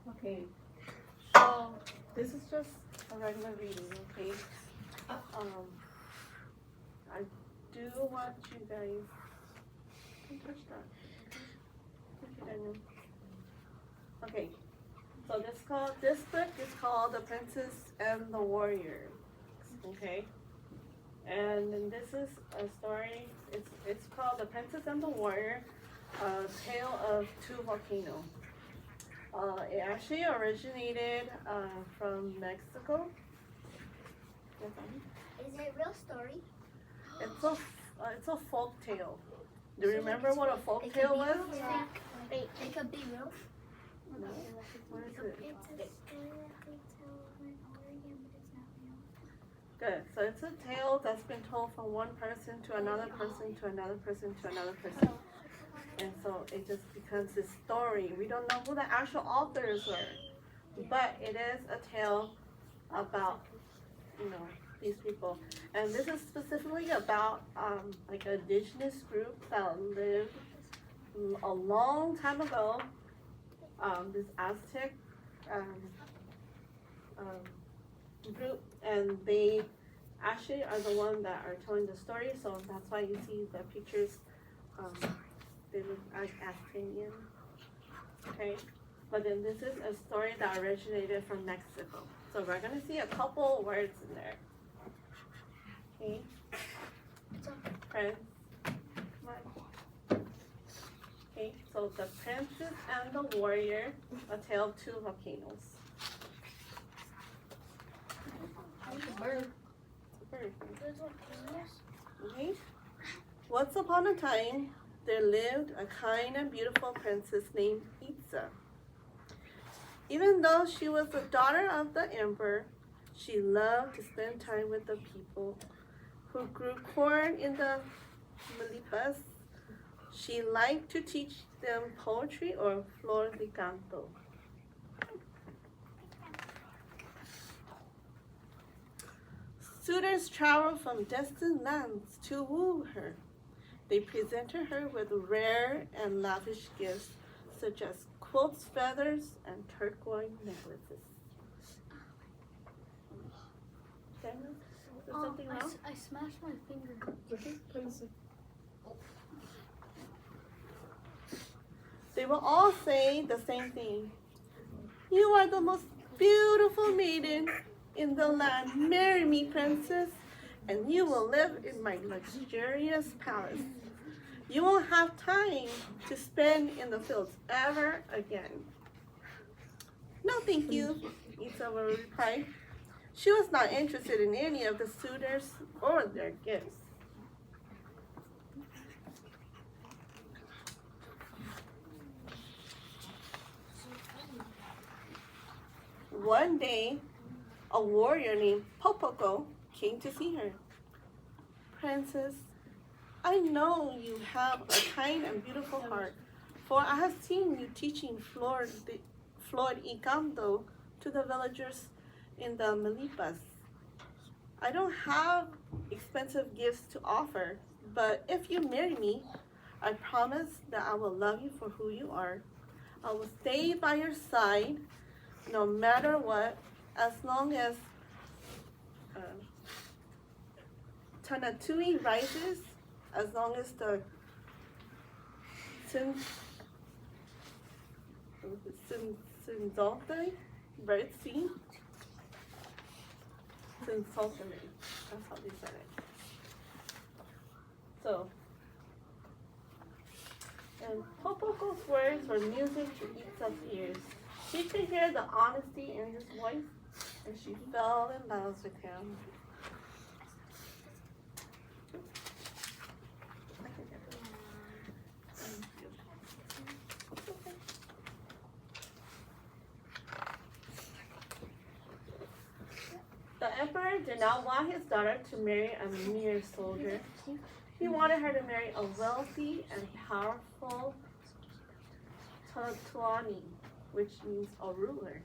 Okay, so this is just a regular reading, okay? Um, I do want you guys, don't touch that. Thank you, Daniel. Okay, so this book is called The Princess and the Warrior, okay? And then this is a story, it's called The Princess and the Warrior, A Tale of Two Volcanoes. It actually originated from Mexico. Yes, Is it a real story? it's a folk tale. Do you remember what a folk tale was? Yeah. It could be real. No. What is it? It's a story that they tell over and over again, but it's not real. Good. So it's a tale that's been told from one person to another person to another person to another person. And so it just becomes this story. We don't know who the actual authors were, but it is a tale about, these people. And this is specifically about like an indigenous group that lived a long time ago. This Aztec group, and they actually are the one that are telling the story. So that's why you see the pictures. They look like Aztecian, okay? But then this is a story that originated from Mexico. So we're gonna see a couple words in there. Okay? Prince. Come on. Okay, so The Princess and the Warrior, A Tale of Two Volcanoes. It's a bird. Bird. Okay. Once upon a time, there lived a kind and beautiful princess named Itza. Even though she was the daughter of the emperor, she loved to spend time with the people who grew corn in the milpas. She liked to teach them poetry or flor de canto. Suitors traveled from distant lands to woo her. They presented her with rare and lavish gifts, such as quilts, feathers, and turquoise necklaces. Daniel, is there something else? I smashed my finger. They will all say the same thing. You are the most beautiful maiden in the land. Marry me, princess, and you will live in my luxurious palace. You won't have time to spend in the fields ever again. No, thank you, Itza will reply. She was not interested in any of the suitors or their gifts. One day, a warrior named Popoco came to see her. Princess, I know you have a kind and beautiful heart, for I have seen you teaching flor y canto to the villagers in the Milipas. I don't have expensive gifts to offer, but if you marry me, I promise that I will love you for who you are. I will stay by your side no matter what, as long as Tanatui rises, as long as the Sinzolte birds sing. Sinsultame. That's how they said it. So, and Popoco's words were music to Itza's ears. She could hear the honesty in his voice, and she fell in love with him. The emperor did not want his daughter to marry a mere soldier. He wanted her to marry a wealthy and powerful Tuani, which means a ruler.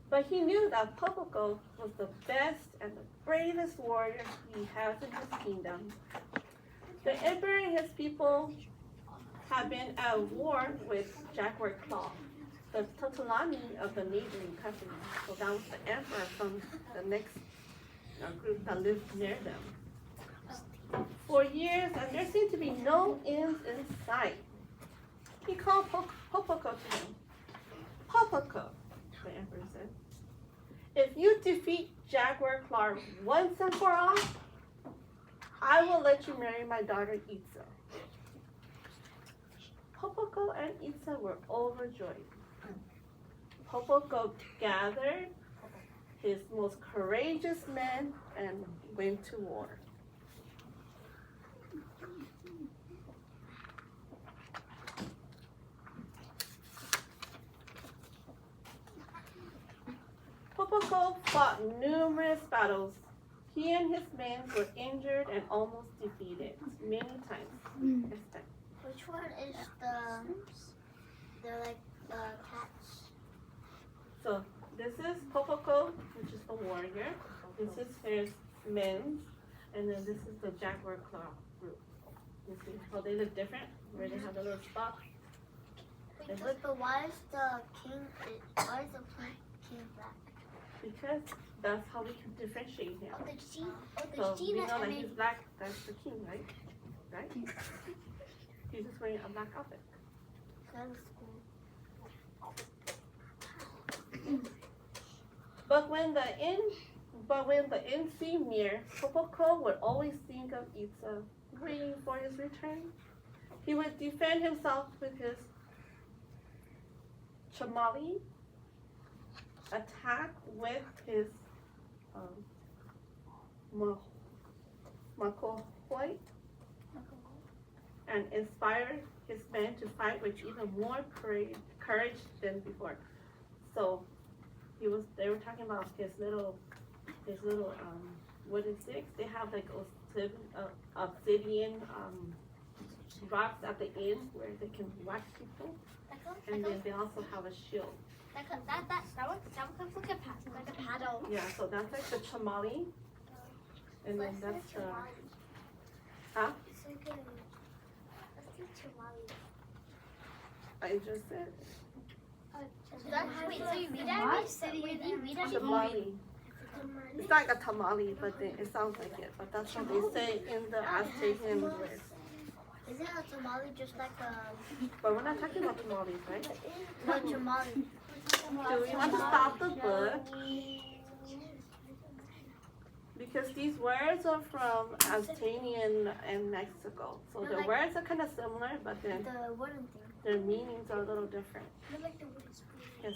But he knew that Popoco was the best and the bravest warrior he has in his kingdom. The emperor and his people had been at war with Jaguar Claw, the Totalani of the neighboring country. So that was the emperor from the next group that lived near them. For years, and there seemed to be no ends in sight. He called Popoco to him. Popoco, the emperor said, if you defeat Jaguar Claw once and for all, I will let you marry my daughter Itza. Popoco and Itza were overjoyed. Popoco gathered his most courageous men and went to war. Popoco fought numerous battles. He and his men were injured and almost defeated many times. Which one is the like cats? So this is Popoco, which is the warrior. This is his men, and then this is the Jaguar Claw group. You see how they look different? Where they have the little spots. But why is the king black? Because that's how we can differentiate him. Oh, the So we know Gina that he's black, that's the king, right? Right? He's just wearing a black outfit. But when the end seemed near, Popoco would always think of Itza, waiting for his return. He would defend himself with his chamali, attack with his makohoi, and inspire his men to fight with even more courage than before. So they were talking about his little wooden sticks. They have like obsidian rocks at the end where they can whack people. And then they also have a shield. That one looks like a paddle. Yeah, so that's like the chamali. And then that's the huh? It's like a chamali. I just said Wait, so you read that? tamale. It's like a tamale, but then it sounds like it. But that's what they say in the Aztecian words. Isn't a tamale just like a... But we're not talking about tamales, right? No, tamale. Do we want to stop the book? Because these words are from Aztecian and Mexico. So the words are kind of similar, but then The wooden thing. their meanings are a little different. They're like the wooden spoon. Yes.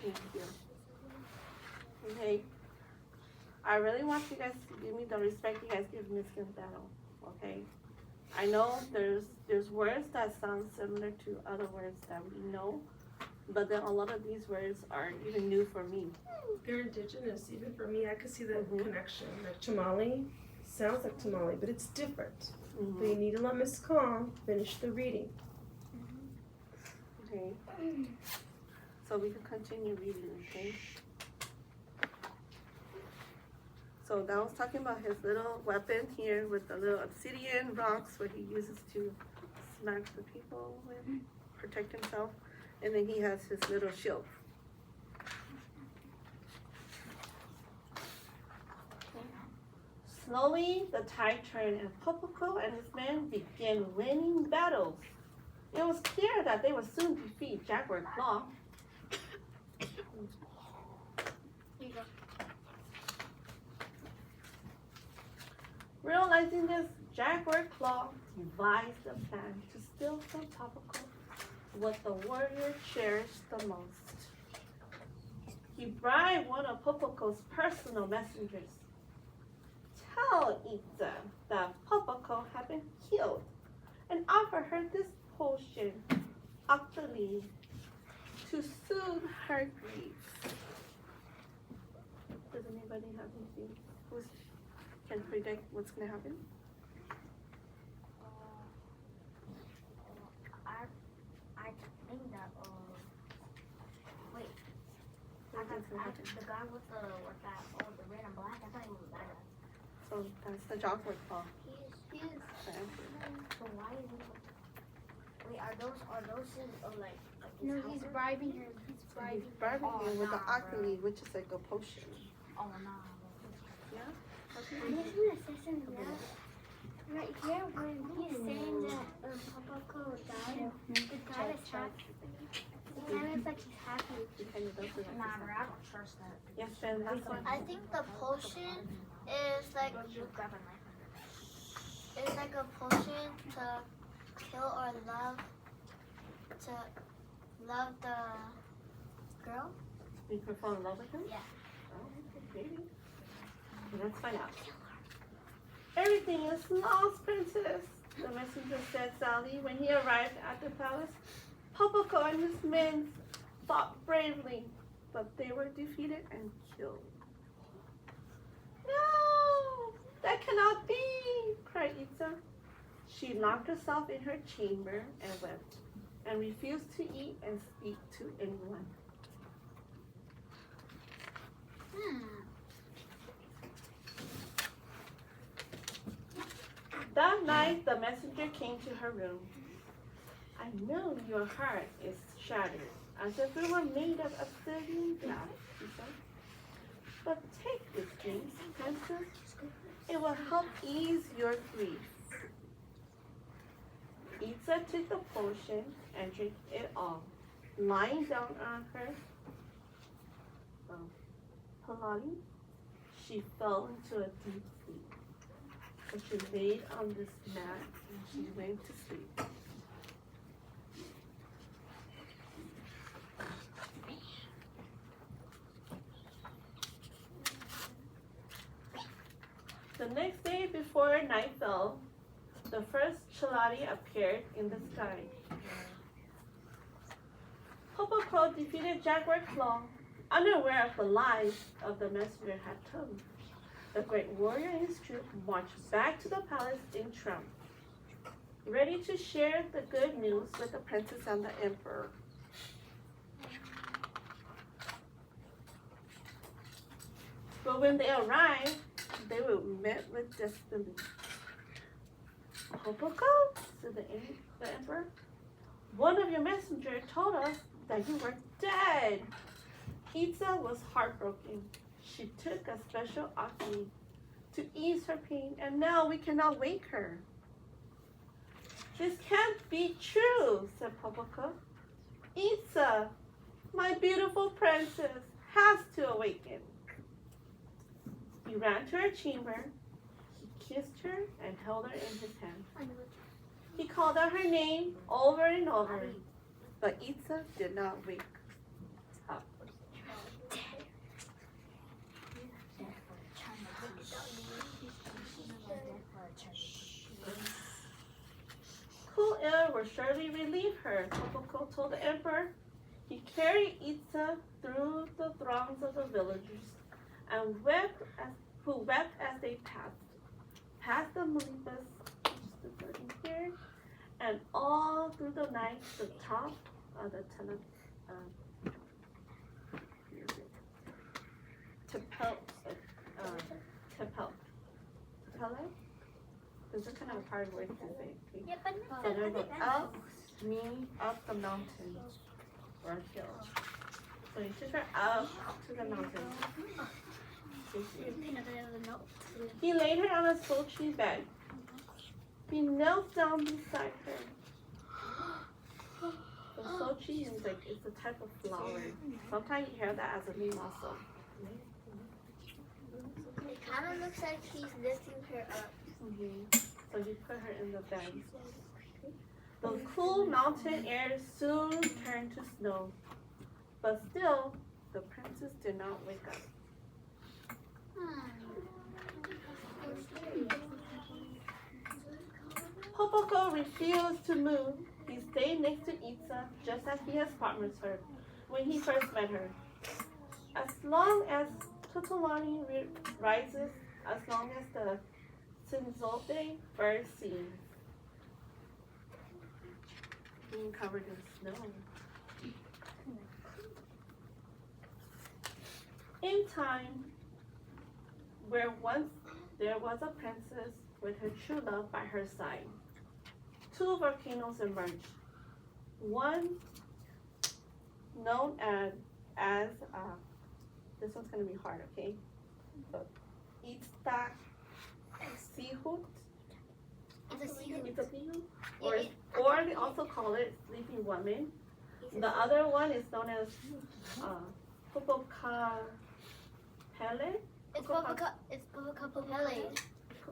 Thank you. Okay. I really want you guys to give me the respect you guys give Miss Quintero. Okay. I know there's words that sound similar to other words that we know, but then a lot of these words are even new for me. They're indigenous, even for me. I could see the connection. Like tamale sounds like tamale, but it's different. So you need to let Miss Kong finish the reading. Okay. So we can continue reading, okay? So that was talking about his little weapon here with the little obsidian rocks where he uses to smack the people with, protect himself. And then he has his little shield. Slowly, the tide turned and Popoco and his men began winning battles. It was clear that they would soon defeat Jaguar Claw. Realizing this, Jaguar Claw devised a plan to steal from Popoco what the warrior cherished the most. He bribed one of Popoco's personal messengers. Tell Itza that Popoco had been killed and offer her this potion, Octali, to soothe her grief. Does anybody have anything? Who can predict what's going to happen? I think that, wait. What do you think's gonna happen? The guy with the red and black, I thought he was a bad guy. So that's the Jaguar Claw. He is. The emperor. So why is he? those his, like no, he's bribing her. He's bribing. He's bribing Oh, him with the nah, alchemy, which is like a potion. Oh no. Yeah? I'm just gonna say something else. Right here, when he's saying that Papa Cole died, the guy is happy. It kind of looks like he's happy. He kind of does look like Nah, this. bro, I don't trust that. Yes, Ben, that's one. I think the potion is like a potion to kill or love the girl. You can fall in love with him? Yeah. Oh, maybe. Let's find out. Everything is lost, princess, the messenger said sadly when he arrived at the palace. Popoco and his men fought bravely, but they were defeated and killed. No, that cannot be, cried Itza. She locked herself in her chamber and wept, and refused to eat and speak to anyone. That night, the messenger came to her room. I know your heart is shattered, as if it were made of obsidian glass, he said. But take this drink, princess. It will help ease your grief. Itza took the potion and drank it all. Lying down on her palani, she fell into a deep sleep. So she laid on this mat and she went to sleep. The next day before night fell, the first Chelati appeared in the sky. Popoco defeated Jaguar Claw, unaware of the lies of the messenger had told. The great warrior and his troop marched back to the palace in triumph, ready to share the good news with the princess and the emperor. But when they arrived, they were met with disbelief. Popoco, said the emperor, one of your messengers told us that you were dead. Itza was heartbroken. She took a special alchemy to ease her pain, and now we cannot wake her. This can't be true, said Popoco. Itza, my beautiful princess, has to awaken. He ran to her chamber. He kissed her and held her in his hand. He called out her name over and over, but Itza did not wake up. Cool air will surely relieve her, Popoco told the emperor. He carried Itza through the throngs of the villagers and who wept as they past the Malipas, which is the building here, and all through the night to the top of the Tepele? This is kind of a hard word to say. Yeah, but So they go up the mountain or hill. So you took her up to the mountain. He laid her on a sultry bed. He knelt down beside her. The sultry is like it's a type of flower. Sometimes you hear that as a name also. It kind of looks like he's lifting her up. So you put her in the bed. The cool mountain air soon turned to snow, but still the princess did not wake up. Popoco refused to move. He stayed next to Itza, just as he had promised her when he first met her. As long as Totolani rises, as long as the Sinzote first seen, being covered in snow. In time, where once there was a princess with her true love by her side, two volcanoes emerged. one known as this one's gonna be hard, okay? So Itztacsihut. It's a seafood. It's a seafood. Yeah, Or they also call it sleeping woman. The other one is known as Popocatépetl. It's Popocatépetl.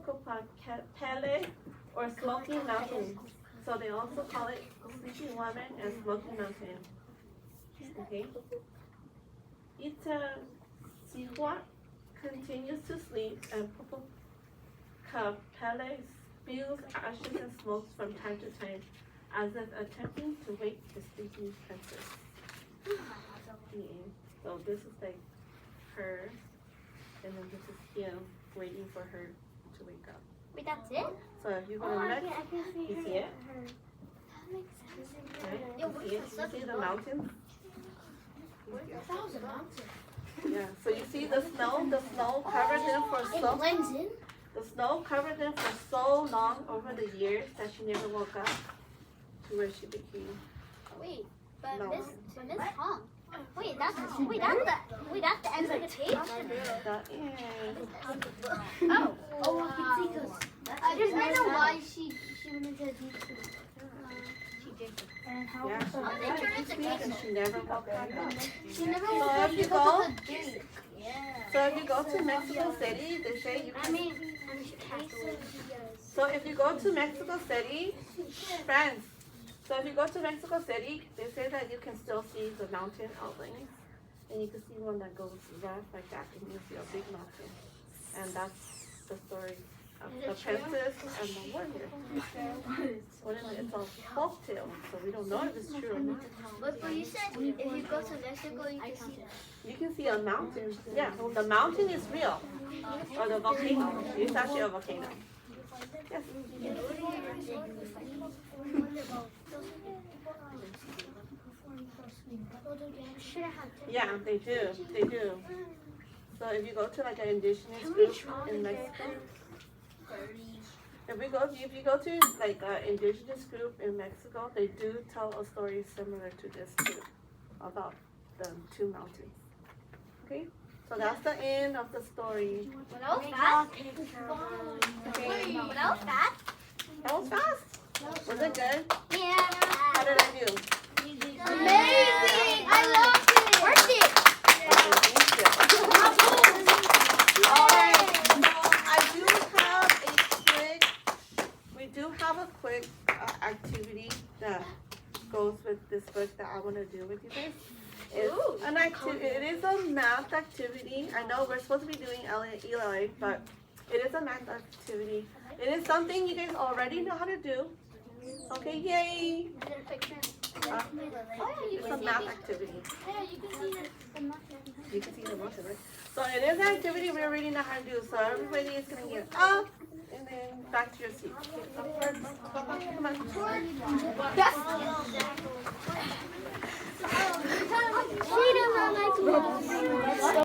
Popocatépetl or Smoky Mountain. So they also call it Sleeping Woman and Smoky Mountain. Okay. Itztacsihut continues to sleep and Popocatépetl spews ashes and smokes from time to time as if attempting to wake the sleeping princess. Yeah. So this is like her, and then this is him waiting for her to wake up. Wait, that's it? So if you go to next, you see it? That makes sense. Right? Yeah, You see it? You see the mountains? That was a mountain. Yeah. So you see the snow covered them for so blends in? the snow covered them for so long over the years that she never woke up to where she became. Wait, but No. Miss Hong. Wait, that's the end of the tape? That is. Oh. Oh, I can see because I just don't know why she went into a deep sleep. and how Yeah, she Oh, they went turned to into sleep and she never woke back up. She never So woke up if you because go, of the drink. so if you go to Mexico City, they say you I can. mean she passed away. So if you go to Mexico City, friends. So if you go to Mexico City, they say that you can still see the mountain outlines, and you can see one that goes right like that, and you see a big mountain, and that's the story of the princess and the warrior. What is it? It's a folk tale, so we don't know if it's true or not. But you said if you go to Mexico you can see You can see a mountain. Yeah, the mountain is real, or the volcano. It's actually a volcano. Yes. Yeah, they do. They do. So if you go to like an indigenous group in Mexico, if you go to like an indigenous group in Mexico, they do tell a story similar to this too, about the two mountains. Okay, so that's the end of the story. Well, that was fast. Okay, Well, that was fast. that was fast. Was it good? Yeah. How did I do? Amazing! I loved it! Worth it! Okay, thank you. Alright, so we do have a quick activity that goes with this book that I want to do with you guys. It is a math activity. I know we're supposed to be doing ELA, but it is a math activity. It is something you guys already know how to do. Okay, yay! Is it a picture? It's a math activity. Yeah, you can see the mountain. You can see the motion, right? So it is an activity we already know how to do. So everybody is going to get up and then back to your seat. Okay, upwards. Come on. She doesn't like to